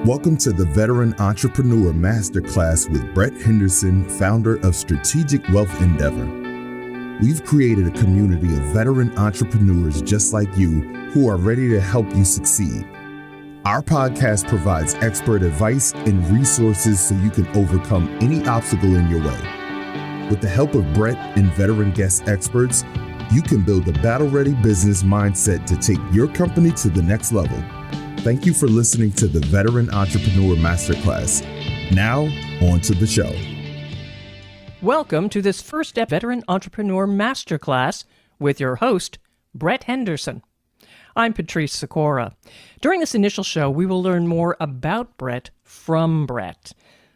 Welcome to the Veteran Entrepreneur Masterclass with Brett Henderson, founder of Strategic Wealth Endeavor. We've created a community of veteran entrepreneurs just like you who are ready to help you succeed. Our podcast provides expert advice and resources so you can overcome any obstacle in your way. With the help of Brett and veteran guest experts, you can build a battle-ready business mindset to take your company to the next level. Thank you for listening to the Veteran Entrepreneur Masterclass. Now, on to the show. Welcome to this first Veteran Entrepreneur Masterclass with your host, Brett Henderson. I'm Patrice Sikora. During this initial show, we will learn more about Brett from Brett.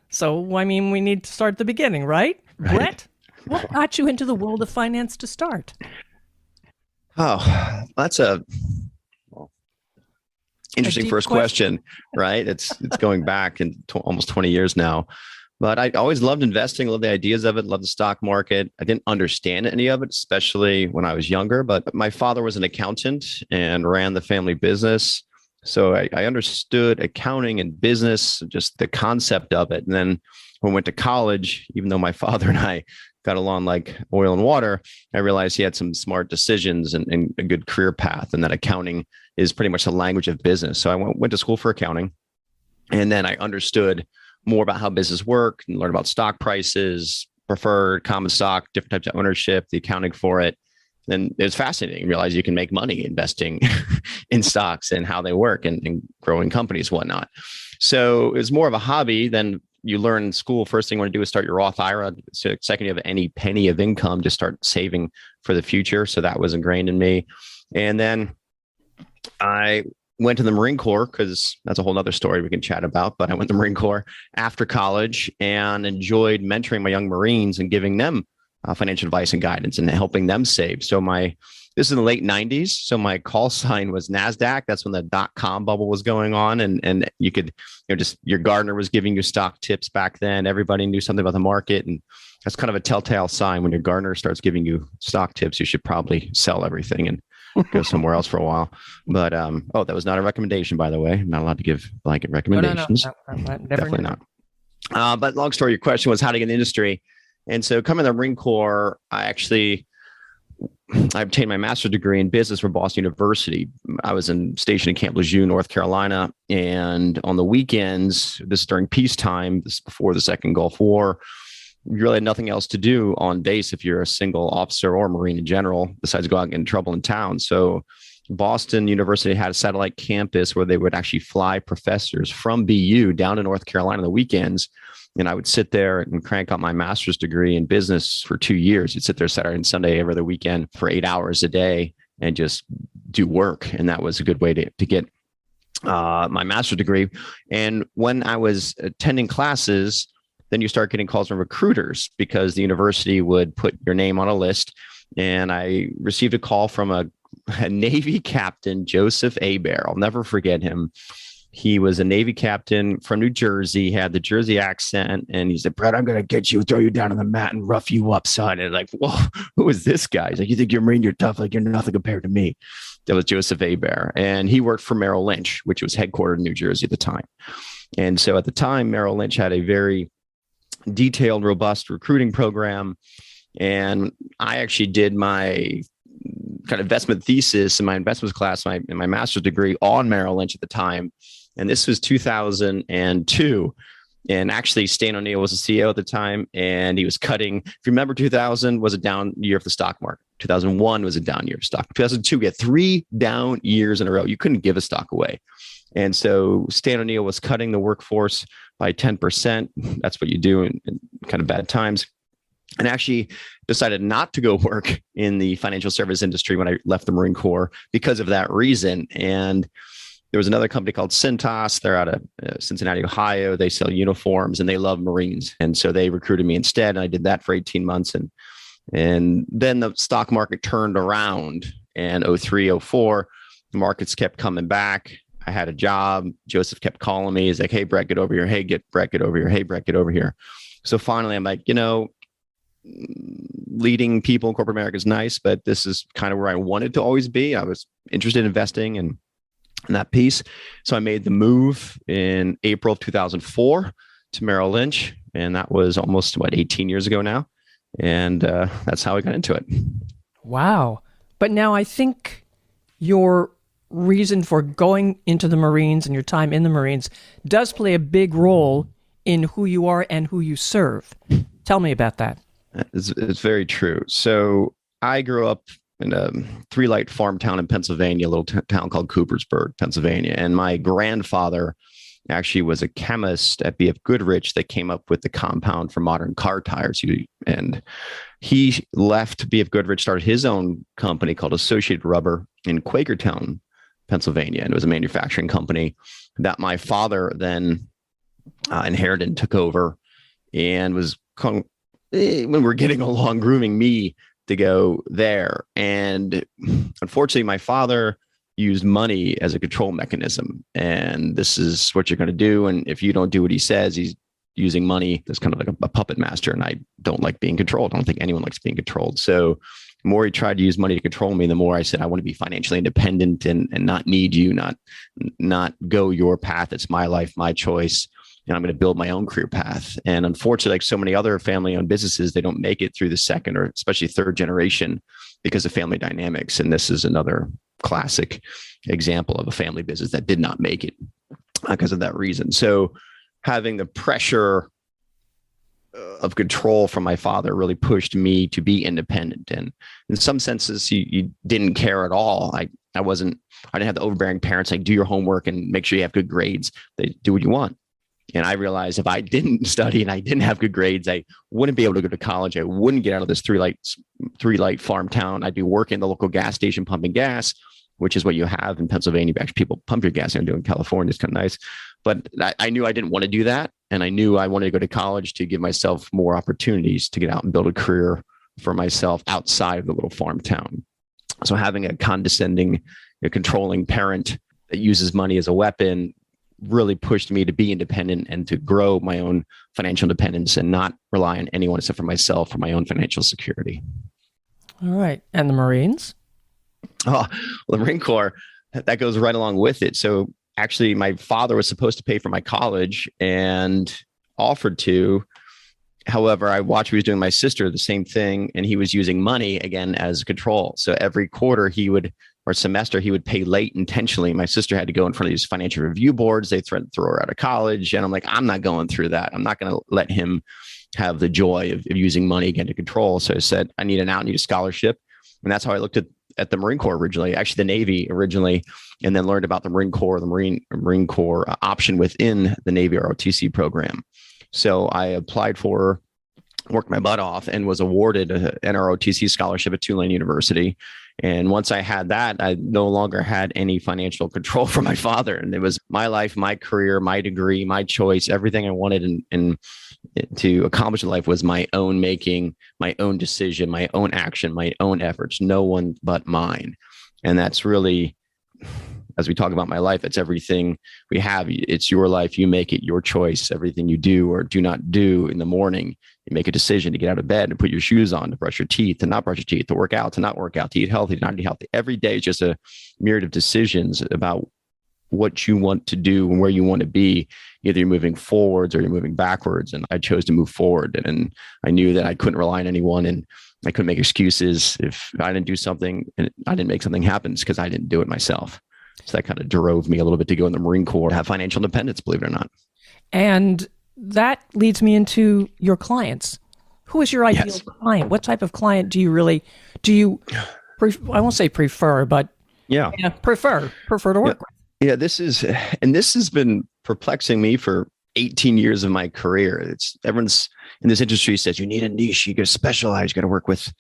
So, we need to start at the beginning, right? Brett, what got you into the world of finance to start? Oh, that's a interesting first question, right? It's going back in almost 20 years now. But I always loved investing, loved the ideas of it, loved the stock market. I didn't understand any of it, especially when I was younger. But my father was an accountant and ran the family business. So I understood accounting and business, just the concept of it. And then when I went to college, even though my father and I got along like oil and water, I realized he had some smart decisions and a good career path, and that accounting is pretty much the language of business. So I went to school for accounting, and then I understood more about how business work and learned about stock prices, preferred, common stock, different types of ownership, the accounting for it. Then it was fascinating. Realize you can make money investing in stocks and how they work and growing companies, whatnot. So it was more of a hobby than you learn in school. First thing you want to do is start your Roth IRA. So second, you have any penny of income, just start saving for the future. So that was ingrained in me. And then I went to the Marine Corps, because that's a whole other story we can chat about. But I went to the Marine Corps after college and enjoyed mentoring my young Marines and giving them financial advice and guidance and helping them save. So this is in the late 90s. So my call sign was NASDAQ. That's when the .com bubble was going on. And you could, just your gardener was giving you stock tips back then. Everybody knew something about the market. And that's kind of a telltale sign. When your gardener starts giving you stock tips, you should probably sell everything and go somewhere else for a while. But, that was not a recommendation, by the way. I'm not allowed to give blanket recommendations. No, definitely not. But long story, your question was how to get in the industry. And so coming to the Marine Corps, I obtained my master's degree in business from Boston University. I was stationed in Camp Lejeune, North Carolina. And on the weekends, this is during peacetime, this is before the Second Gulf War, you really had nothing else to do on base if you're a single officer or Marine in general, besides go out and get in trouble in town. So Boston University had a satellite campus where they would actually fly professors from BU down to North Carolina on the weekends. And I would sit there and crank out my master's degree in business for 2 years. You'd sit there Saturday and Sunday every other weekend for 8 hours a day and just do work. And that was a good way to get my master's degree. And when I was attending classes, then you start getting calls from recruiters because the university would put your name on a list. And I received a call from a Navy captain, Joseph Hebert. I'll never forget him. He was a Navy captain from New Jersey. He had the Jersey accent. And he said, "Brett, I'm going to get you, throw you down on the mat and rough you up, son." And like, whoa, who is this guy? He's like, "You think you're Marine, you're tough. Like, you're nothing compared to me." That was Joseph Hebert. And he worked for Merrill Lynch, which was headquartered in New Jersey at the time. And so at the time, Merrill Lynch had a very detailed, robust recruiting program. And I actually did my kind of investment thesis in my investments class, in my master's degree on Merrill Lynch at the time. And this was 2002. And actually, Stan O'Neill was the CEO at the time, and he was cutting. If you remember, 2000 was a down year for the stock market. 2001 was a down year for stock. 2002, we had 3 down years in a row. You couldn't give a stock away. And so Stan O'Neill was cutting the workforce by 10%. That's what you do in kind of bad times. And actually decided not to go work in the financial service industry when I left the Marine Corps because of that reason. And there was another company called Cintas. They're out of Cincinnati, Ohio. They sell uniforms and they love Marines. And so they recruited me instead. And I did that for 18 months. And then the stock market turned around, and 03, 04, the markets kept coming back. I had a job. Joseph kept calling me. He's like, "Hey, Brett, get over here. Hey, Brett, get over here. Hey, Brett, get over here." So finally, I'm like, leading people in corporate America is nice, but this is kind of where I wanted to always be. I was interested in investing and in that piece. So I made the move in April of 2004 to Merrill Lynch. And that was almost, 18 years ago now. And that's how I got into it. Wow. But now I think your reason for going into the Marines and your time in the Marines does play a big role in who you are and who you serve. Tell me about that. It's very true. So I grew up in a three-light farm town in Pennsylvania, a little town called Coopersburg, Pennsylvania. And my grandfather actually was a chemist at B.F. Goodrich that came up with the compound for modern car tires. And he left B.F. Goodrich, started his own company called Associated Rubber in Quakertown, Pennsylvania. And it was a manufacturing company that my father then inherited and took over, and was, when we're getting along, grooming me to go there. And unfortunately, my father used money as a control mechanism. And this is what you're going to do. And if you don't do what he says, he's using money as kind of like a puppet master. And I don't like being controlled. I don't think anyone likes being controlled. So the more he tried to use money to control me, the more I said, I want to be financially independent and not need you, not go your path. It's my life, my choice. And I'm going to build my own career path. And unfortunately, like so many other family-owned businesses, they don't make it through the second or especially third generation because of family dynamics. And this is another classic example of a family business that did not make it because of that reason. So having the pressure of control from my father really pushed me to be independent. And in some senses, he didn't care at all. I didn't have the overbearing parents like, do your homework and make sure you have good grades. They do what you want. And I realized if I didn't study and I didn't have good grades, I wouldn't be able to go to college. I wouldn't get out of this three-light farm town. I'd be working in the local gas station pumping gas, which is what you have in Pennsylvania. Actually, people pump your gas and do in California. It's kind of nice. But I knew I didn't want to do that. And I knew I wanted to go to college to give myself more opportunities to get out and build a career for myself outside of the little farm town. So having a condescending, controlling parent that uses money as a weapon really pushed me to be independent and to grow my own financial independence and not rely on anyone except for myself for my own financial security. All right. And the Marines? Oh, well, the Marine Corps, that goes right along with it. So actually, my father was supposed to pay for my college and offered to. However, I watched he was doing my sister the same thing, and he was using money again as control. So every quarter or semester, he would pay late intentionally. My sister had to go in front of these financial review boards. They threatened to throw her out of college. And I'm like, I'm not going through that. I'm not going to let him have the joy of using money again to control. So I said, I need a scholarship. And that's how I looked at the Marine Corps originally, actually the Navy originally, and then learned about the Marine Corps, the Marine Corps option within the Navy ROTC program. So I applied worked my butt off and was awarded an NROTC scholarship at Tulane University. And once I had that, I no longer had any financial control from my father. And it was my life, my career, my degree, my choice. Everything I wanted and to accomplish in life was my own making, my own decision, my own action, my own efforts, no one but mine. And that's really, as we talk about my life, it's everything we have. It's your life. You make it your choice. Everything you do or do not do in the morning, you make a decision to get out of bed and put your shoes on, to brush your teeth, to not brush your teeth, to work out, to not work out, to eat healthy, to not eat healthy. Every day is just a myriad of decisions about what you want to do and where you want to be. Either you're moving forwards or you're moving backwards. And I chose to move forward. And I knew that I couldn't rely on anyone and I couldn't make excuses if I didn't do something and I didn't make something happen because I didn't do it myself. So that kind of drove me a little bit to go in the Marine Corps, have financial independence, believe it or not. And that leads me into your clients. Who is your ideal client? What type of client do you I won't say prefer, but prefer to work with? Yeah, this has been perplexing me for 18 years of my career. Everyone's in this industry says you need a niche, you got to specialize, you got to work with,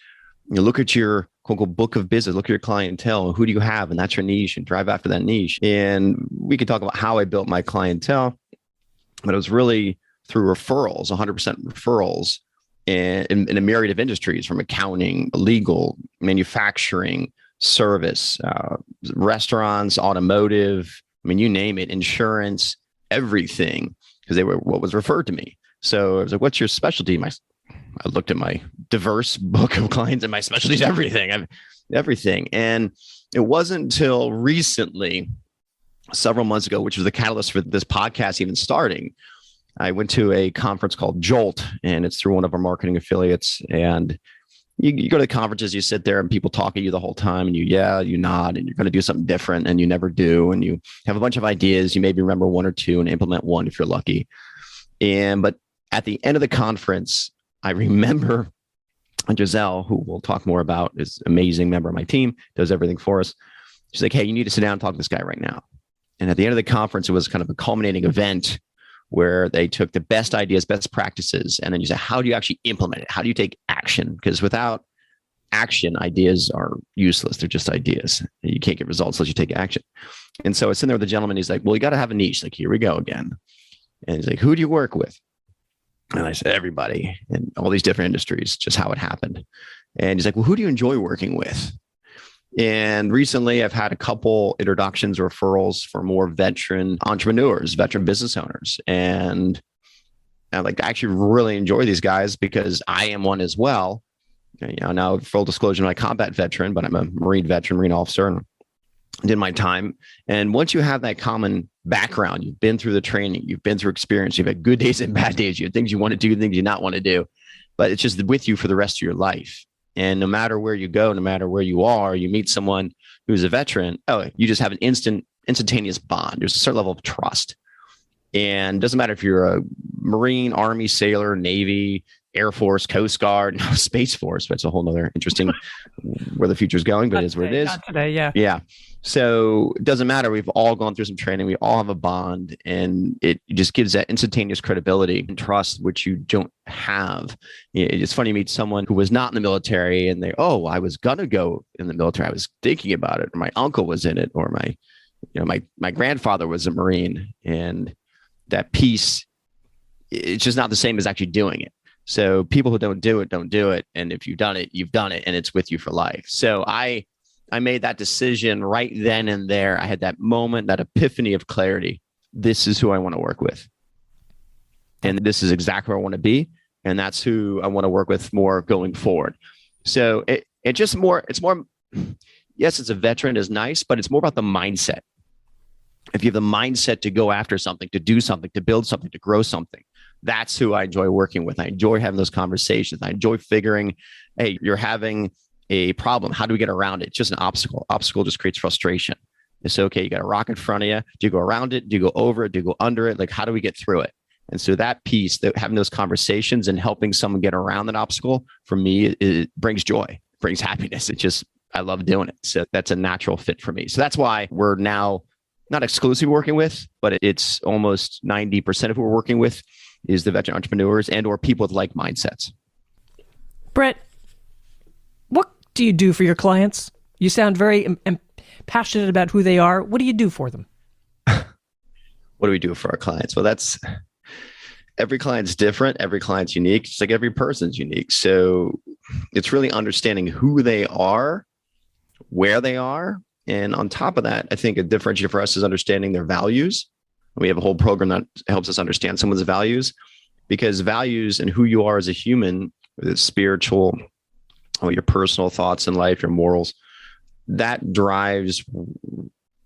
look at your quote unquote book of business, look at your clientele, who do you have? And that's your niche and drive after that niche. And we could talk about how I built my clientele, but it was really through referrals, 100% referrals in a myriad of industries from accounting, legal, manufacturing, service, restaurants, automotive, you name it, insurance, everything, because they were what was referred to me. So I was like, what's your specialty? I looked at my diverse book of clients and my specialty is everything. And it wasn't until recently several months ago, which was the catalyst for this podcast even starting. I went to a conference called Jolt, and it's through one of our marketing affiliates. And you go to the conferences, you sit there and people talk at you the whole time, and you nod, and you're going to do something different, and you never do. And you have a bunch of ideas. You maybe remember one or two and implement one if you're lucky. But at the end of the conference, I remember Giselle, who we'll talk more about, is an amazing member of my team, does everything for us. She's like, hey, you need to sit down and talk to this guy right now. And at the end of the conference, it was kind of a culminating event where they took the best ideas, best practices, and then you say, how do you actually implement it? How do you take action? Because without action, ideas are useless. They're just ideas. You can't get results unless you take action. And so I was sitting there with the gentleman. He's like, well, you got to have a niche. Like, here we go again. And he's like, who do you work with? And I said, everybody in all these different industries, just how it happened. And he's like, well, who do you enjoy working with? And recently I've had a couple introductions, referrals for more veteran entrepreneurs, veteran business owners. And I actually really enjoy these guys because I am one as well. Now full disclosure, I'm a combat veteran, but I'm a Marine veteran, Marine officer, and did my time. And once you have that common background, you've been through the training, you've been through experience, you've had good days and bad days, you have things you want to do, things you not want to do, but it's just with you for the rest of your life. And no matter where you go, no matter where you are, you meet someone who's a veteran, you just have an instantaneous bond. There's a certain level of trust. And it doesn't matter if you're a Marine, Army, Sailor, Navy, Air Force, Coast Guard, Space Force. That's a whole nother interesting where the future is going, but it is what it is. Not today, yeah. Yeah. So it doesn't matter. We've all gone through some training. We all have a bond, and it just gives that instantaneous credibility and trust, which you don't have. It's funny, you meet someone who was not in the military and I was going to go in the military. I was thinking about it, or my uncle was in it, or my grandfather was a Marine, and that piece, it's just not the same as actually doing it. So people who don't do it. And if you've done it, you've done it, and it's with you for life. So I made that decision right then and there. I had that moment, that epiphany of clarity. This is who I want to work with. And this is exactly where I want to be. And that's who I want to work with more going forward. So it's more, yes, it's a veteran is nice, but it's more about the mindset. If you have the mindset to go after something, to do something, to build something, to grow something, that's who I enjoy working with. I enjoy having those conversations. I enjoy figuring, hey, you're having a problem. How do we get around it? It's just an obstacle. Obstacle just creates frustration. It's okay. You got a rock in front of you. Do you go around it? Do you go over it? Do you go under it? Like, how do we get through it? And so that piece, that having those conversations and helping someone get around that obstacle, for me, it brings joy, brings happiness. I love doing it. So that's a natural fit for me. So that's why we're now not exclusively working with, but it's almost 90% of who we're working with is the veteran entrepreneurs and or people with like mindsets. Brett, what do you do for your clients? You sound very passionate about who they are. What do you do for them? What do we do for our clients? Well, every client's different. Every client's unique. It's like every person's unique. So it's really understanding who they are, where they are. And on top of that, I think a differentiator for us is understanding their values. We have a whole program that helps us understand someone's values, because values and who you are as a human, whether it's spiritual, or your personal thoughts in life, your morals, that drives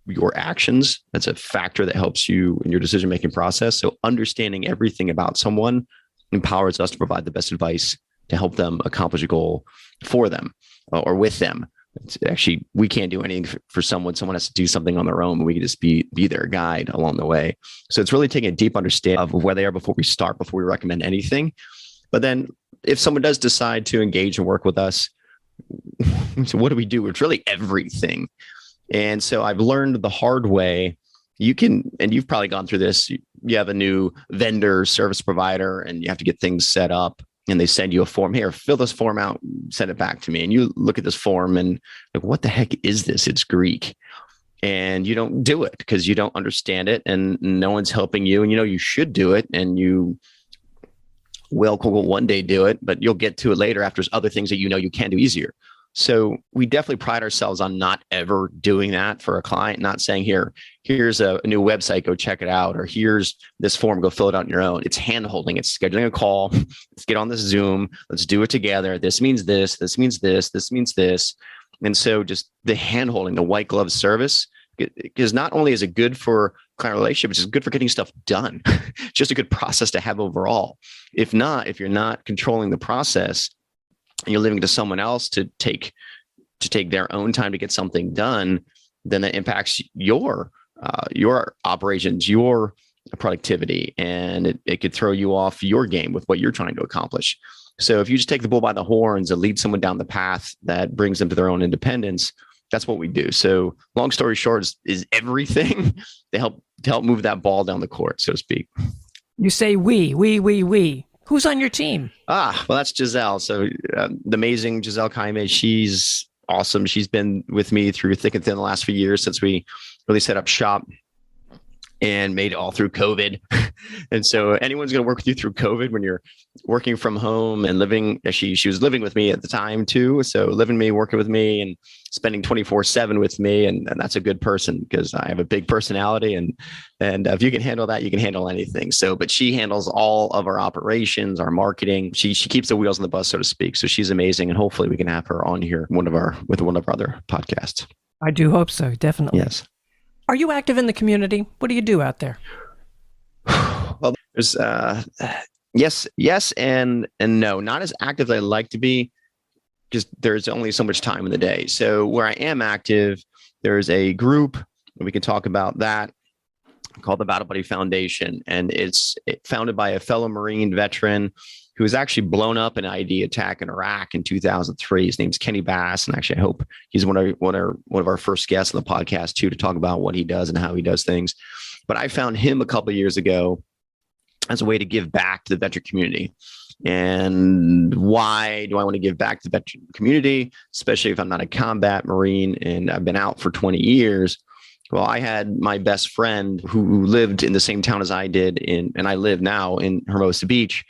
your actions. That's a factor that helps you in your decision-making process. So understanding everything about someone empowers us to provide the best advice to help them accomplish a goal for them or with them. It's actually, we can't do anything for someone. Someone has to do something on their own, but we can just be their guide along the way. So it's really taking a deep understanding of where they are before we recommend anything. But then if someone does decide to engage and work with us, so what do we do? It's really everything. And so I've learned the hard way. You can, and you've probably gone through this. You have a new vendor, service provider, and you have to get things set up. And they send you a form. Here, fill this form out, send it back to me. And you look at this form and like, what the heck is this? It's Greek. And you don't do it because you don't understand it and no one's helping you. And you should do it and you will one day do it, but you'll get to it later after there's other things that you can do easier. So we definitely pride ourselves on not ever doing that for a client, not saying here's a new website, go check it out, or here's this form, go fill it out on your own. It's hand-holding, it's scheduling a call, let's get on this Zoom, let's do it together. This means this means this, this means this. And so just the hand-holding, the white glove service because not only is it good for client relationships, it's good for getting stuff done. Just a good process to have overall. If you're not controlling the process and you're leaving it to someone else to take their own time to get something done, then that impacts your operations, your productivity, and it could throw you off your game with what you're trying to accomplish. So if you just take the bull by the horns and lead someone down the path that brings them to their own independence, that's what we do. So long story short is everything to help move that ball down the court, so to speak. You say we. Who's on your team? Well, that's Giselle. So the amazing Giselle Caime, she's awesome. She's been with me through thick and thin the last few years since we really set up shop and made it all through COVID. And so anyone's going to work with you through COVID when you're working from home and living. She was living with me at the time too. So living with me, working with me, and spending 24/7 with me. And that's a good person because I have a big personality. And if you can handle that, you can handle anything. So, but she handles all of our operations, our marketing. She keeps the wheels on the bus, so to speak. So she's amazing. And hopefully we can have her on here with one of our other podcasts. I do hope so. Definitely. Yes. Are you active in the community? What do you do out there? Well, there's yes and no. Not as active as I'd like to be, because there's only so much time in the day. So where I am active, there's a group, and we can talk about that, called the Battle Buddy Foundation, and it's founded by a fellow Marine veteran who was actually blown up in an ID attack in Iraq in 2003. His name's Kenny Bass, and actually I hope he's one of our first guests on the podcast too, to talk about what he does and how he does things. But I found him a couple of years ago as a way to give back to the veteran community. And why do I want to give back to the veteran community, especially if I'm not a combat Marine and I've been out for 20 years? Well, I had my best friend who lived in the same town as I did, and I live now in Hermosa Beach.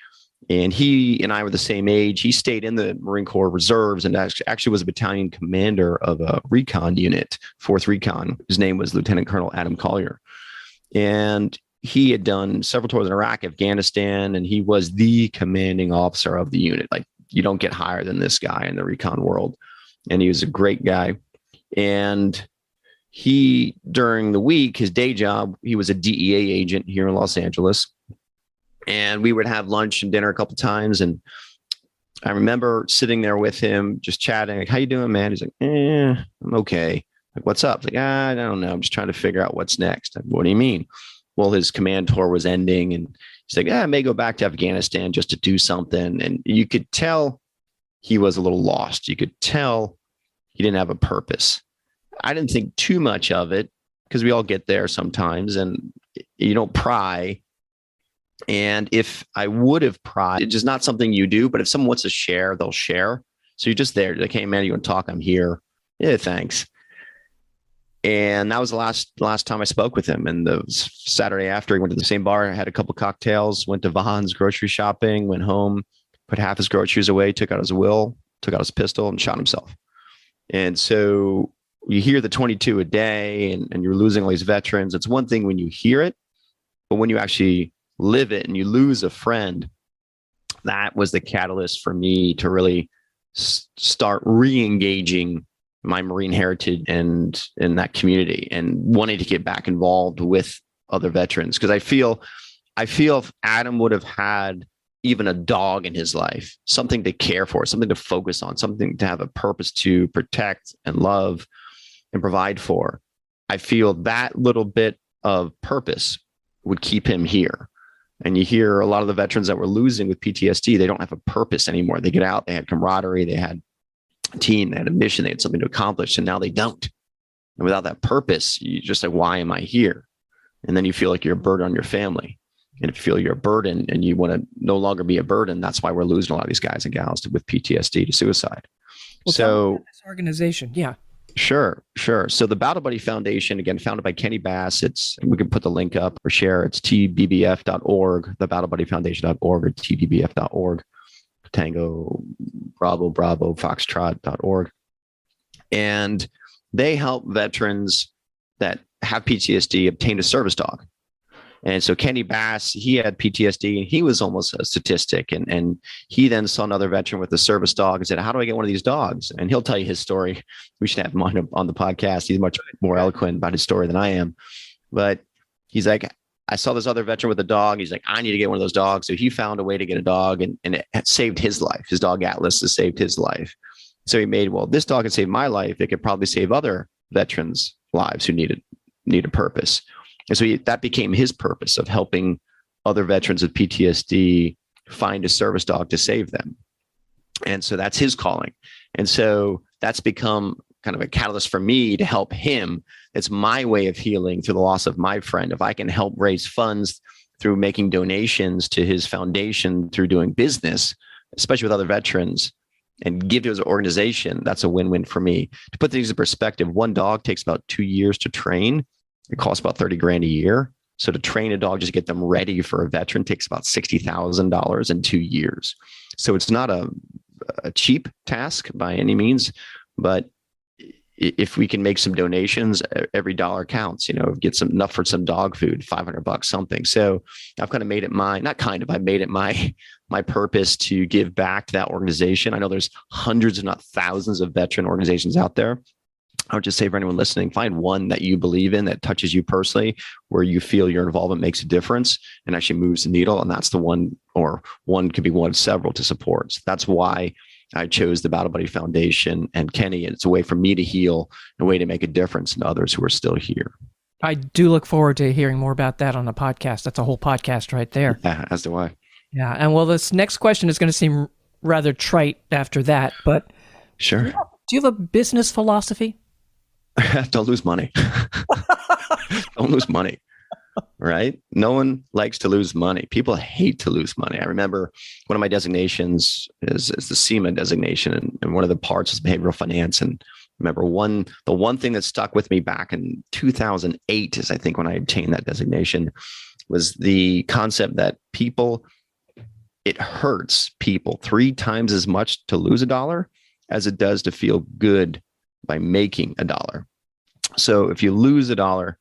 And he and I were the same age. He stayed in the Marine Corps Reserves and actually was a battalion commander of a recon unit, 4th Recon. His name was Lieutenant Colonel Adam Collier. And he had done several tours in Iraq, Afghanistan, and he was the commanding officer of the unit. Like, you don't get higher than this guy in the recon world. And he was a great guy. And he, during the week, his day job, he was a DEA agent here in Los Angeles. And we would have lunch and dinner a couple of times. And I remember sitting there with him, just chatting, like, how you doing, man? He's like, I'm okay. Like, what's up? Like, I don't know. I'm just trying to figure out what's next. Like, what do you mean? Well, his command tour was ending, and he's like, I may go back to Afghanistan just to do something. And you could tell he was a little lost. You could tell he didn't have a purpose. I didn't think too much of it because we all get there sometimes, and you don't pry. And if I would have pried, it's just not something you do. But if someone wants to share, they'll share. So you're just there. You're like, hey, man, you want to talk? I'm here. Yeah, thanks. And that was the last time I spoke with him. And the Saturday after, he went to the same bar, had a couple cocktails, went to Vaughn's grocery shopping, went home, put half his groceries away, took out his will, took out his pistol, and shot himself. And so you hear the 22 a day and you're losing all these veterans. It's one thing when you hear it, but when you actually live it and you lose a friend, that was the catalyst for me to really start re-engaging my Marine heritage and in that community, and wanting to get back involved with other veterans. Because I feel if Adam would have had even a dog in his life, something to care for, something to focus on, something to have a purpose to protect and love and provide for, I feel that little bit of purpose would keep him here. And you hear a lot of the veterans that we're losing with PTSD, they don't have a purpose anymore. They get out, they had camaraderie, they had a team, they had a mission, they had something to accomplish, and now they don't. And without that purpose, you just like, why am I here? And then you feel like you're a burden on your family. And if you feel you're a burden and you want to no longer be a burden, that's why we're losing a lot of these guys and gals with PTSD to suicide. Well, so this organization, yeah. Sure. So the Battle Buddy Foundation, again, founded by Kenny Bass. We can put the link up or share. It's tbbf.org, the battlebuddyfoundation.org, or tbbf.org, Tango, Bravo, Foxtrot.org. And they help veterans that have PTSD obtain a service dog. And so Kenny Bass, he had PTSD and he was almost a statistic. And he then saw another veteran with a service dog and said, how do I get one of these dogs? And he'll tell you his story. We should have him on the podcast. He's much more eloquent about his story than I am. But he's like, I saw this other veteran with a dog. He's like, I need to get one of those dogs. So he found a way to get a dog, and it saved his life. His dog Atlas has saved his life. So he made, well, this dog can save my life. It could probably save other veterans' lives who need a purpose. And so that became his purpose of helping other veterans with PTSD find a service dog to save them. And so that's his calling. And so that's become kind of a catalyst for me to help him. It's my way of healing through the loss of my friend. If I can help raise funds through making donations to his foundation, through doing business, especially with other veterans, and give to his organization, that's a win-win for me. To put things in perspective, one dog takes about 2 years to train. It costs about $30,000 a year. So to train a dog, just to get them ready for a veteran, takes about $60,000 in 2 years. So it's not a cheap task by any means, but if we can make some donations, every dollar counts, get enough for some dog food, $500, something. So I've kind of made it I made it my purpose to give back to that organization. I know there's hundreds, if not thousands, of veteran organizations out there. I would just say for anyone listening, find one that you believe in, that touches you personally, where you feel your involvement makes a difference and actually moves the needle. And that's the one, or one could be one of several to support. So that's why I chose the Battle Buddy Foundation and Kenny. It's a way for me to heal, a way to make a difference in others who are still here. I do look forward to hearing more about that on the podcast. That's a whole podcast right there. Yeah, as do I. Yeah. And well, this next question is going to seem rather trite after that, but sure. Do you have a business philosophy? Don't lose money. Don't lose money. Right? No one likes to lose money. People hate to lose money. I remember one of my designations is the SEMA designation, and one of the parts is behavioral finance. And remember the one thing that stuck with me back in 2008 is, I think, when I obtained that designation, was the concept that it hurts people 3 times as much to lose $1 as it does to feel good by making $1. So if you lose $1,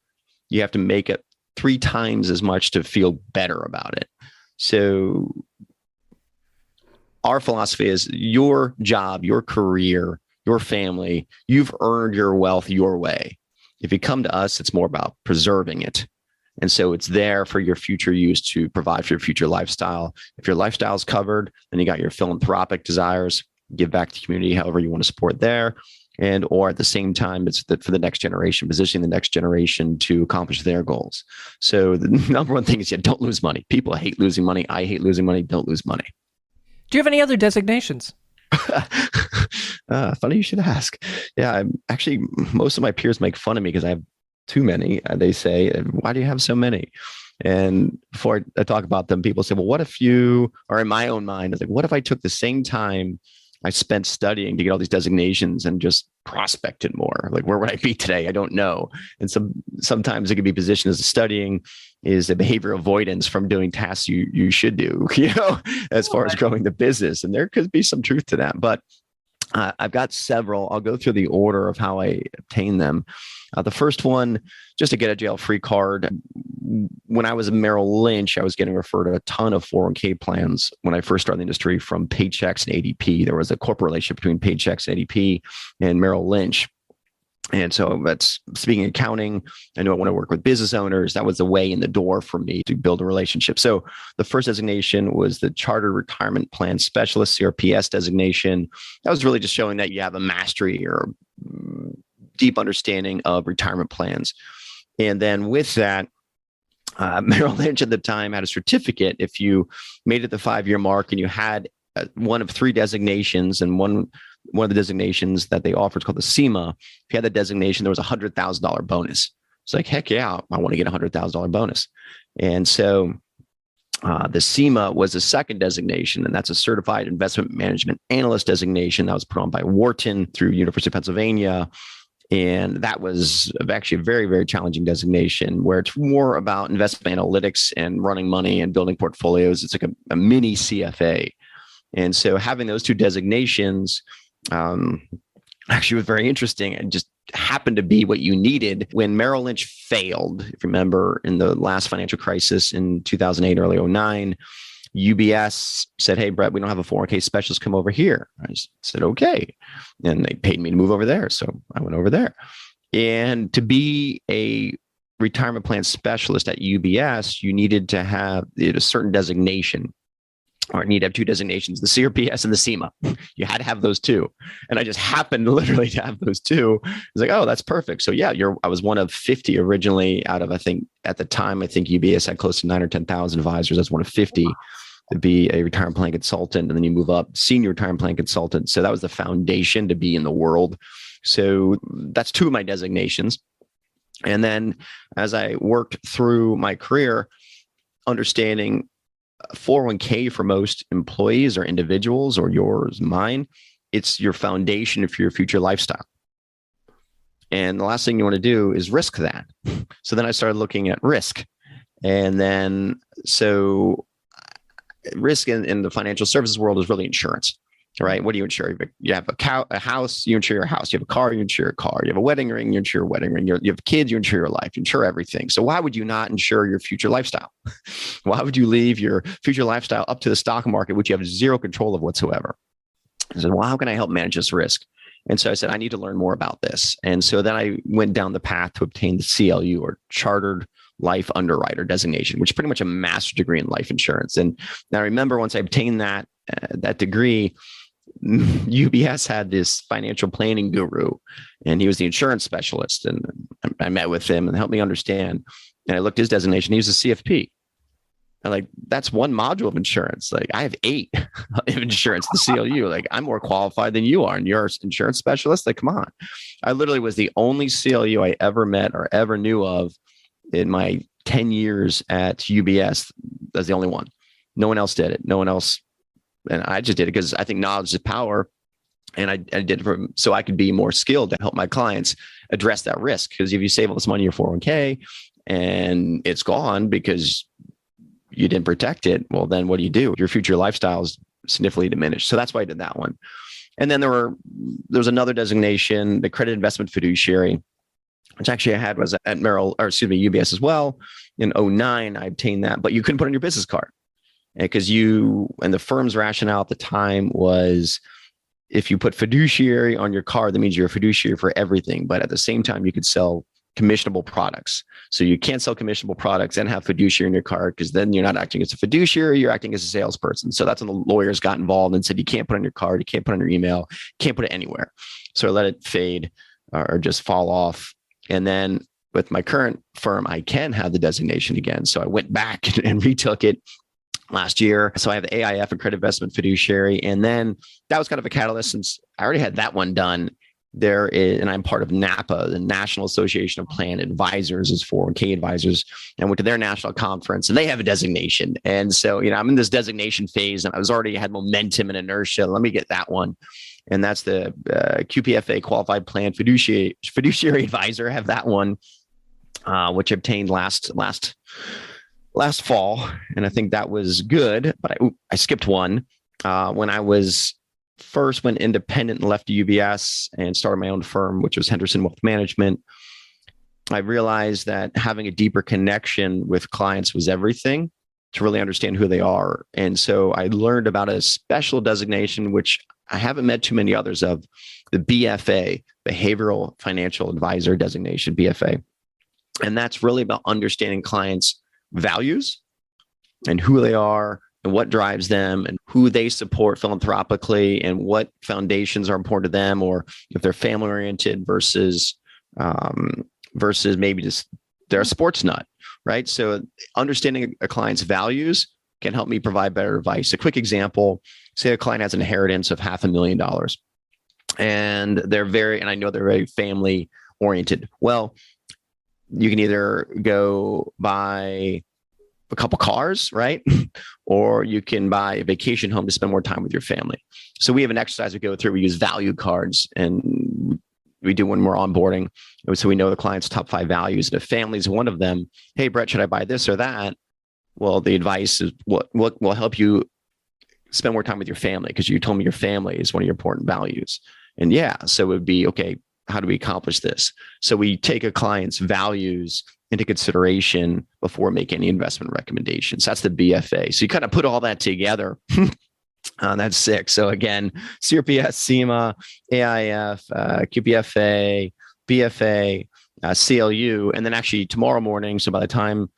you have to make it 3 times as much to feel better about it. So our philosophy is your job, your career, your family, you've earned your wealth your way. If you come to us, it's more about preserving it. And so it's there for your future use to provide for your future lifestyle. If your lifestyle is covered, then you got your philanthropic desires, give back to the community however you want to support there. Or at the same time, it's for the next generation, positioning the next generation to accomplish their goals. So the number one thing is, don't lose money. People hate losing money. I hate losing money. Don't lose money. Do you have any other designations? Funny you should ask. Yeah, actually, most of my peers make fun of me because I have too many. They say, why do you have so many? And before I talk about them, people say, well, what if you, or in my own mind, it's like, what if I took the same time I spent studying to get all these designations and just prospected more? Like, where would I be today? I don't know. And sometimes it could be positioned as studying is a behavior avoidance from doing tasks you should do, as far as growing the business. And there could be some truth to that. But I've got several. I'll go through the order of how I obtained them. The first one, just to get a jail-free card. When I was in Merrill Lynch, I was getting referred a ton of 401k plans when I first started the industry from Paychex and ADP. There was a corporate relationship between Paychex and ADP and Merrill Lynch. And so that's speaking accounting. I knew I want to work with business owners. That was the way in the door for me to build a relationship. So the first designation was the Chartered Retirement Plan Specialist, CRPS designation. That was really just showing that you have a mastery or deep understanding of retirement plans. And then with that, Merrill Lynch at the time had a certificate. If you made it the 5-year mark and you had one of 3 designations, and one of the designations that they offered is called the SEMA. If you had the designation, there was a $100,000 bonus. It's like, heck yeah, I want to get a $100,000 bonus. And so the SEMA was the second designation, and that's a Certified Investment Management Analyst designation that was put on by Wharton through University of Pennsylvania. And that was actually a very, very challenging designation, where it's more about investment analytics and running money and building portfolios. It's like a mini CFA. And so having those 2 designations actually was very interesting, and just happened to be what you needed. When Merrill Lynch failed, if you remember, in the last financial crisis in 2008, early 2009, UBS said, hey, Brett, we don't have a 401k specialist, come over here. I said, okay. And they paid me to move over there. So I went over there. And to be a retirement plan specialist at UBS, you needed to have a certain designation, or need to have two designations, the CRPS and the SEMA. You had to have those two. And I just happened literally to have those two. I was like, oh, that's perfect. So yeah, I was one of 50 originally out of, I think at the time, I think UBS had close to 9 or 10,000 advisors. I was one of 50 to be a retirement plan consultant. And then you move up, senior retirement plan consultant. So that was the foundation to be in the world. So that's two of my designations. And then as I worked through my career, understanding 401k for most employees or individuals, or yours, mine, it's your foundation for your future lifestyle. And the last thing you want to do is risk that. So then I started looking at risk. And then, so risk in the financial services world is really insurance. Right? What do you insure? You have a house, you insure your house. You have a car, you insure your car. You have a wedding ring, you insure your wedding ring. You have kids, you insure your life. You insure everything. So why would you not insure your future lifestyle? Why would you leave your future lifestyle up to the stock market, which you have zero control of whatsoever? I said, well, how can I help manage this risk? And so I said, I need to learn more about this. And so then I went down the path to obtain the CLU, or Chartered Life Underwriter designation, which is pretty much a master's degree in life insurance. And now I remember once I obtained that degree, UBS had this financial planning guru, and he was the insurance specialist. And I met with him and helped me understand. And I looked at his designation. He was a CFP. I'm like, that's one module of insurance. Like, I have 8 of insurance, the CLU. Like, I'm more qualified than you are, and you're an insurance specialist. Like, come on. I literally was the only CLU I ever met or ever knew of in my 10 years at UBS. That's the only one. No one else did it. No one else. And I just did it because I think knowledge is power. And I did it so I could be more skilled to help my clients address that risk. Because if you save all this money in your 401k and it's gone because you didn't protect it, well, then what do? Your future lifestyle is significantly diminished. So that's why I did that one. And then there was another designation, the credit investment fiduciary, which actually I had was at UBS as well. In 2009, I obtained that, but you couldn't put it on your business card. Because and the firm's rationale at the time was, if you put fiduciary on your card, that means you're a fiduciary for everything. But at the same time, you could sell commissionable products. So you can't sell commissionable products and have fiduciary in your card, because then you're not acting as a fiduciary, you're acting as a salesperson. So that's when the lawyers got involved and said, you can't put it on your card, you can't put it on your email, can't put it anywhere. So I let it fade or just fall off. And then with my current firm, I can have the designation again. So I went back and retook it last year. So I have the AIF, and credit investment fiduciary. And then that was kind of a catalyst, since I already had that one done. And I'm part of NAPA, the National Association of Plan Advisors, is 401k advisors, and went to their national conference, and they have a designation. And so, I'm in this designation phase, and I was already had momentum and inertia. Let me get that one. And that's the QPFA Qualified Plan Fiduciary Advisor. I have that one, which I obtained last fall. And I think that was good, but I skipped one. When I first went independent and left UBS and started my own firm, which was Henderson Wealth Management, I realized that having a deeper connection with clients was everything to really understand who they are. And so I learned about a special designation, which I haven't met too many others of, the BFA, Behavioral Financial Advisor designation, BFA. And that's really about understanding clients' values and who they are and what drives them and who they support philanthropically and what foundations are important to them, or if they're family oriented versus maybe just they're a sports nut, right? So understanding a client's values can help me provide better advice. A quick example, say a client has an inheritance of $500,000 and I know they're very family oriented. Well, you can either go buy a couple cars, right? Or you can buy a vacation home to spend more time with your family. So we have an exercise we go through. We use value cards, and we do when we're onboarding. So we know the client's top 5 values. And if family is one of them, hey, Brett, should I buy this or that? Well, the advice is what will help you spend more time with your family, because you told me your family is one of your important values. And yeah, so it would be, okay, how do we accomplish this? So we take a client's values into consideration before making any investment recommendations. That's the BFA. So you kind of put all that together. That's 6. So again, CRPS, CIMA, AIF, QPFA, BFA, CLU, and then actually tomorrow morning. So by the time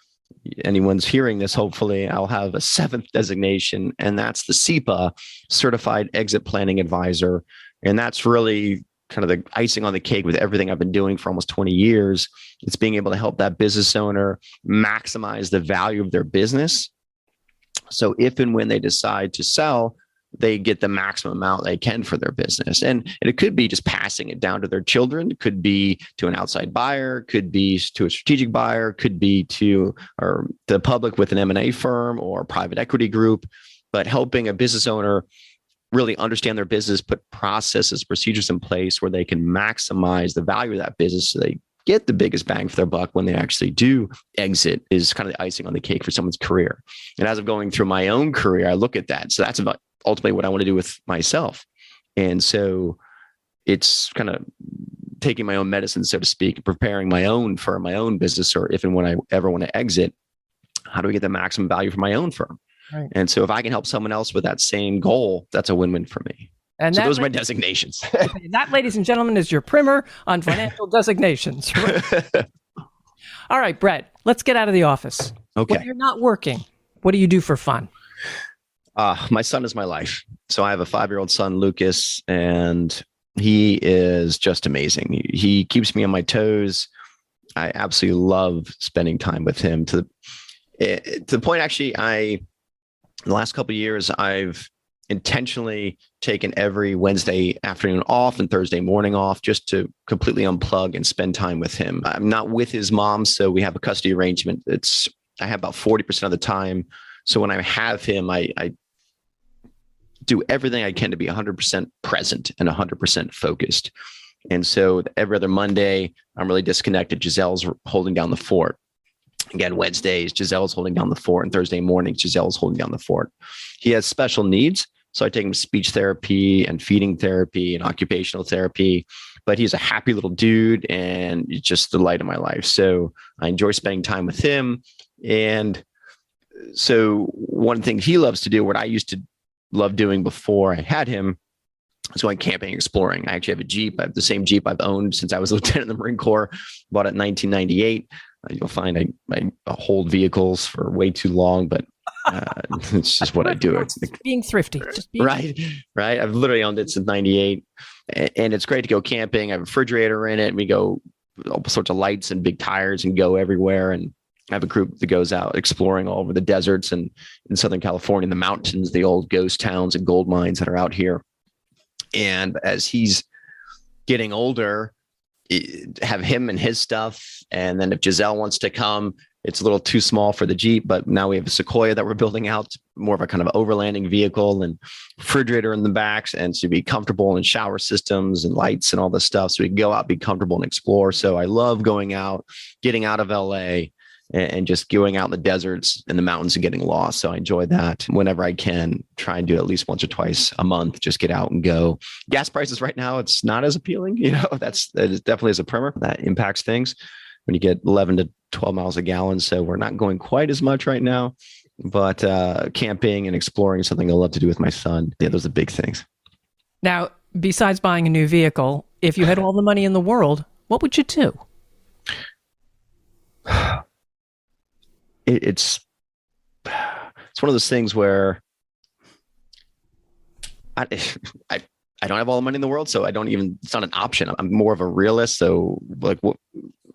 anyone's hearing this, hopefully I'll have a 7th designation, and that's the CEPA, Certified Exit Planning Advisor. And that's really kind of the icing on the cake with everything I've been doing for almost 20 years. It's being able to help that business owner maximize the value of their business. So if and when they decide to sell, they get the maximum amount they can for their business. And it could be just passing it down to their children, it could be to an outside buyer, could be to a strategic buyer, could be to the public with an M&A firm or a private equity group. But helping a business owner really understand their business, put processes, procedures in place where they can maximize the value of that business so they get the biggest bang for their buck when they actually do exit is kind of the icing on the cake for someone's career. And as I'm going through my own career, I look at that. So that's about ultimately what I want to do with myself. And so it's kind of taking my own medicine, so to speak, preparing my own firm, my own business, or if and when I ever want to exit, how do we get the maximum value for my own firm? Right. And so if I can help someone else with that same goal, that's a win-win for me. And so those are my designations. That, ladies and gentlemen, is your primer on financial designations. Right? All right, Brett, let's get out of the office. Okay. When you're not working, what do you do for fun? My son is my life. So I have a 5-year-old son, Lucas, and he is just amazing. He keeps me on my toes. I absolutely love spending time with him to the point, actually, in the last couple of years, I've intentionally taken every Wednesday afternoon off and Thursday morning off just to completely unplug and spend time with him. I'm not with his mom, so we have a custody arrangement. I have about 40% of the time. So when I have him, I do everything I can to be 100% present and 100% focused. And so every other Monday, I'm really disconnected. Giselle's holding down the fort. Again, Wednesdays, Giselle's holding down the fort, and Thursday mornings, Giselle's holding down the fort. He has special needs, so I take him to speech therapy and feeding therapy and occupational therapy, but he's a happy little dude and it's just the light of my life. So I enjoy spending time with him. And so one thing he loves to do, what I used to love doing before I had him, was going camping, exploring. I actually have a Jeep. I have the same Jeep I've owned since I was a lieutenant in the Marine Corps, bought it in 1998. You'll find I hold vehicles for way too long, but it's just what I do. Being thrifty. Right. I've literally owned it since 98. And it's great to go camping. I have a refrigerator in it. We go all sorts of lights and big tires and go everywhere. And I have a group that goes out exploring all over the deserts and in Southern California, the mountains, the old ghost towns and gold mines that are out here. And as he's getting older, have him and his stuff. And then if Giselle wants to come, it's a little too small for the Jeep, but now we have a Sequoia that we're building out, more of a kind of overlanding vehicle and refrigerator in the backs, and to be comfortable, and shower systems and lights and all this stuff. So we can go out, be comfortable and explore. So I love going out, getting out of LA and just going out in the deserts and the mountains and getting lost. So I enjoy that whenever I can. Try and do it at least once or twice a month, just get out and go. Gas prices right now, it's not as appealing. That is definitely as a primer that impacts things when you get 11 to 12 miles a gallon. So we're not going quite as much right now, but camping and exploring is something I love to do with my son. Yeah, those are big things. Now, besides buying a new vehicle, if you had all the money in the world, what would you do? It's one of those things where I don't have all the money in the world, so it's not an option. I'm more of a realist. So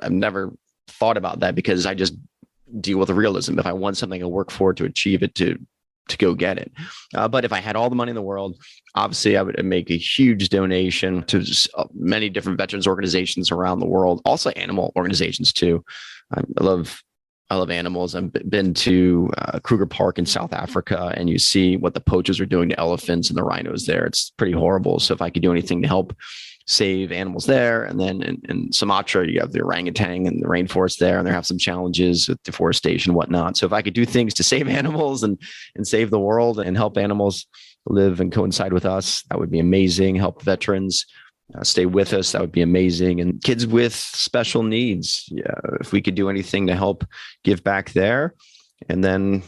I've never thought about that because I just deal with realism. If I want something, I work for it to achieve it, to go get it. But if I had all the money in the world, obviously I would make a huge donation to many different veterans organizations around the world, also animal organizations too. I love animals. I've been to Kruger Park in South Africa, and you see what the poachers are doing to elephants and the rhinos there. It's pretty horrible. So if I could do anything to help save animals there, and then in Sumatra, you have the orangutan and the rainforest there, and they have some challenges with deforestation and whatnot. So if I could do things to save animals and save the world and help animals live and coincide with us, that would be amazing. Help veterans. stay with us, that would be amazing. And kids with special needs, yeah, if we could do anything to help give back there. And then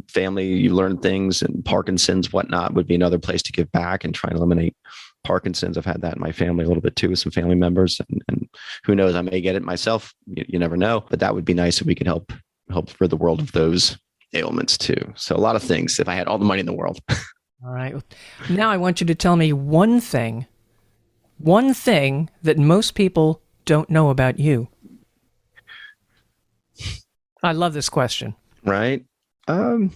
family, you learn things, and Parkinson's, whatnot, would be another place to give back and try and eliminate Parkinson's. I've had that in my family a little bit too, with some family members, and who knows, I may get it myself. You never know, but that would be nice if we could help rid the world of those ailments too. So a lot of things if I had all the money in the world. All right. Now I want you to tell me one thing that most people don't know about you. I love this question. Right. Well,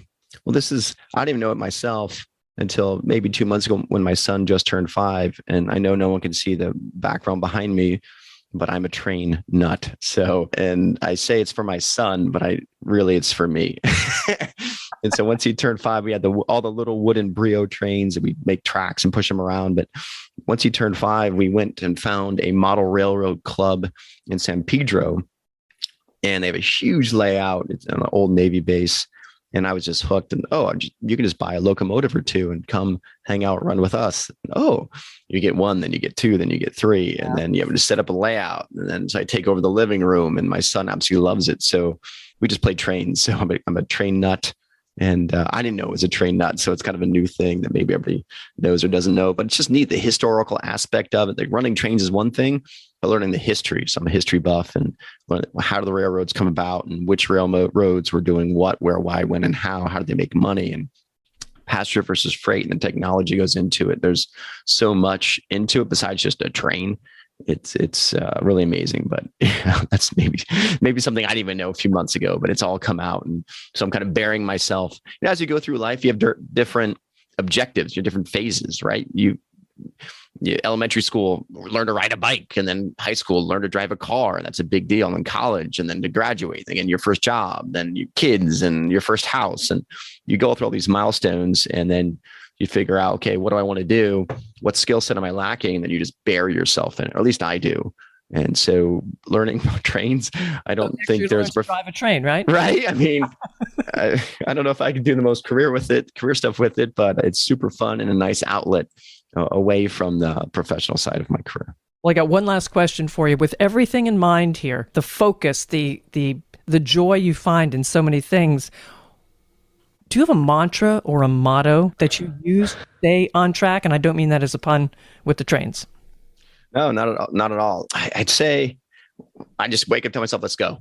I didn't even know it myself until maybe 2 months ago when my son just turned 5. And I know no one can see the background behind me, but I'm a train nut. So, and I say it's for my son, but it's for me. And so once he turned 5, we had all the little wooden Brio trains, and we make tracks and push them around. But once he turned 5, we went and found a model railroad club in San Pedro, and they have a huge layout. It's on an old Navy base. And I was just hooked, and you can just buy a locomotive or 2 and come hang out, run with us. You get 1, then you get 2, then you get 3, and then you have to set up a layout. And then so I take over the living room, and my son absolutely loves it. So we just play trains. So I'm a train nut, and I didn't know it was a train nut. So it's kind of a new thing that maybe everybody knows or doesn't know, but it's just neat. The historical aspect of it, like running trains is one thing, but learning the history. So I'm a history buff, and how do the railroads come about, and which railroads were doing what, where, why, when, and how did they make money, and passenger versus freight, and the technology goes into it. There's so much into it besides just a train. It's really amazing, but that's maybe something I didn't even know a few months ago, but it's all come out. And so I'm kind of bearing myself, as you go through life, you have different objectives, your different phases, right? You elementary school, learn to ride a bike, and then high school, learn to drive a car. And that's a big deal. And then college, and then to graduate, again, your first job, then your kids and your first house. And you go through all these milestones, and then you figure out, okay, what do I want to do? What skill set am I lacking? And then you just bury yourself in it, or at least I do. And so learning trains, I don't think there's drive a train, right? Right. I mean, I don't know if I could do the most career stuff with it, but it's super fun and a nice outlet away from the professional side of my career. Well, I got one last question for you. With everything in mind here, the focus, the joy you find in so many things, do you have a mantra or a motto that you use to stay on track? And I don't mean that as a pun with the trains. No, not at all. I'd say I just wake up, tell myself, let's go,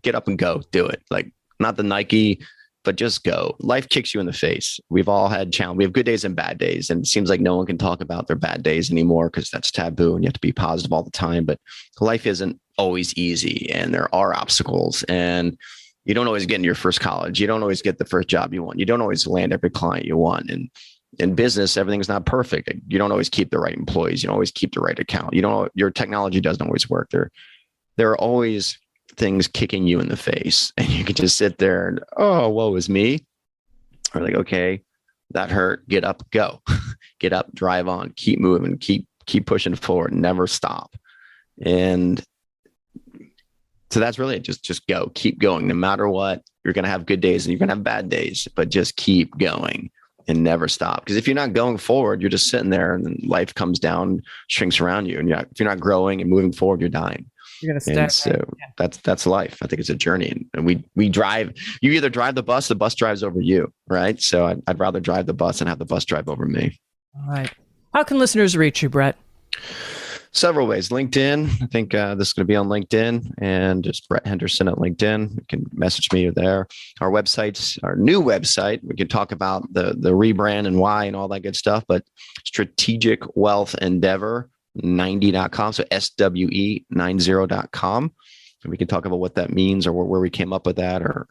get up and go, do it. Like, not the Nike, but just go. Life kicks you in the face. We've all had challenges. We have good days and bad days. And it seems like no one can talk about their bad days anymore because that's taboo and you have to be positive all the time. But life isn't always easy, and there are obstacles, and you don't always get into your first college. You don't always get the first job you want. You don't always land every client you want. And in business, everything's not perfect. You don't always keep the right employees. You don't always keep the right account. Your technology doesn't always work. There are always things kicking you in the face, and you can just sit there and, woe is me. Or like, okay, that hurt. Get up, go. Get up, drive on, keep moving, keep pushing forward, never stop. And so that's really it. Just go, keep going. No matter what, you're going to have good days and you're going to have bad days, but just keep going and never stop. Because if you're not going forward, you're just sitting there, and then life comes down, shrinks around you. And if you're not growing and moving forward, you're dying. You're going to stay. So that's life. I think it's a journey, and we drive. You either drive the bus drives over you, right? So I'd rather drive the bus and have the bus drive over me. All right. How can listeners reach you, Brett? Several ways. LinkedIn. I think this is going to be on LinkedIn, and just Brett Henderson at LinkedIn. You can message me there. Our websites, our new website, we can talk about the rebrand and why and all that good stuff, but Strategic Wealth Endeavor 90.com. So SWE90.com. And we can talk about what that means, or where we came up with that, or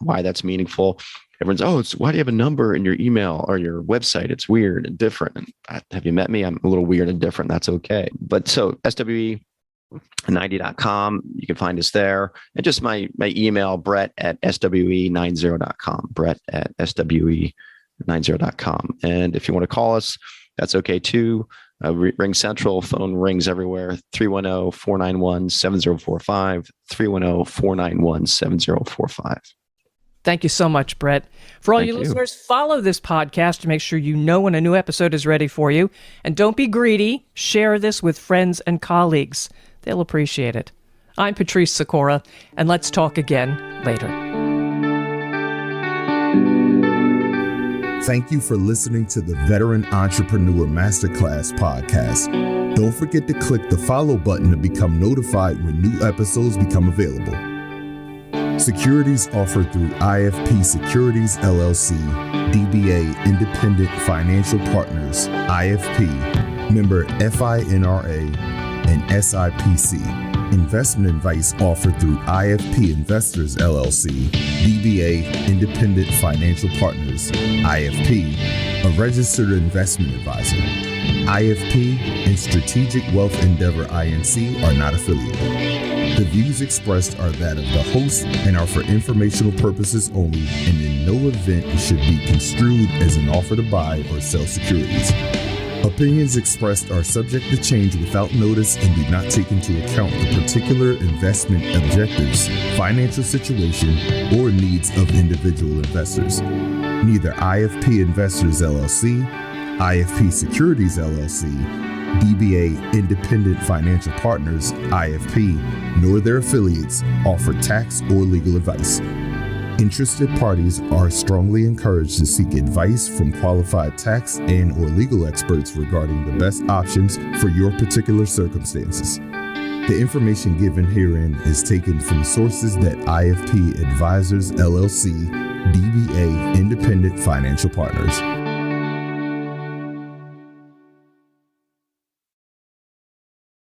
why that's meaningful. Everyone's, why do you have a number in your email or your website? It's weird and different. And have you met me? I'm a little weird and different. That's okay. But so SWE90.com, you can find us there. And just my email, Brett at SWE90.com, Brett at SWE90.com. And if you want to call us, that's okay too. Ring Central, phone rings everywhere, 310-491-7045, 310-491-7045. Thank you so much, Brett. For all Thank you you. listeners, follow this podcast to make sure you know when a new episode is ready for you. And don't be greedy. Share this with friends and colleagues. They'll appreciate it. I'm Patrice Sikora, and let's talk again later. Thank you for listening to the Veteran Entrepreneur Masterclass podcast. Don't forget to click the follow button to become notified when new episodes become available. Securities offered through IFP Securities LLC, DBA Independent Financial Partners, IFP, member FINRA, and SIPC. Investment advice offered through IFP Investors LLC, DBA Independent Financial Partners, IFP, a registered investment advisor. IFP and Strategic Wealth Endeavor INC are not affiliated. The views expressed are that of the host and are for informational purposes only, and in no event should be construed as an offer to buy or sell securities. Opinions expressed are subject to change without notice and do not take into account the particular investment objectives, financial situation, or needs of individual investors. Neither IFP Investors LLC, IFP Securities LLC, DBA Independent Financial Partners, IFP, nor their affiliates offer tax or legal advice. Interested parties are strongly encouraged to seek advice from qualified tax and or legal experts regarding the best options for your particular circumstances. The information given herein is taken from sources that IFP Advisors LLC, DBA Independent Financial Partners.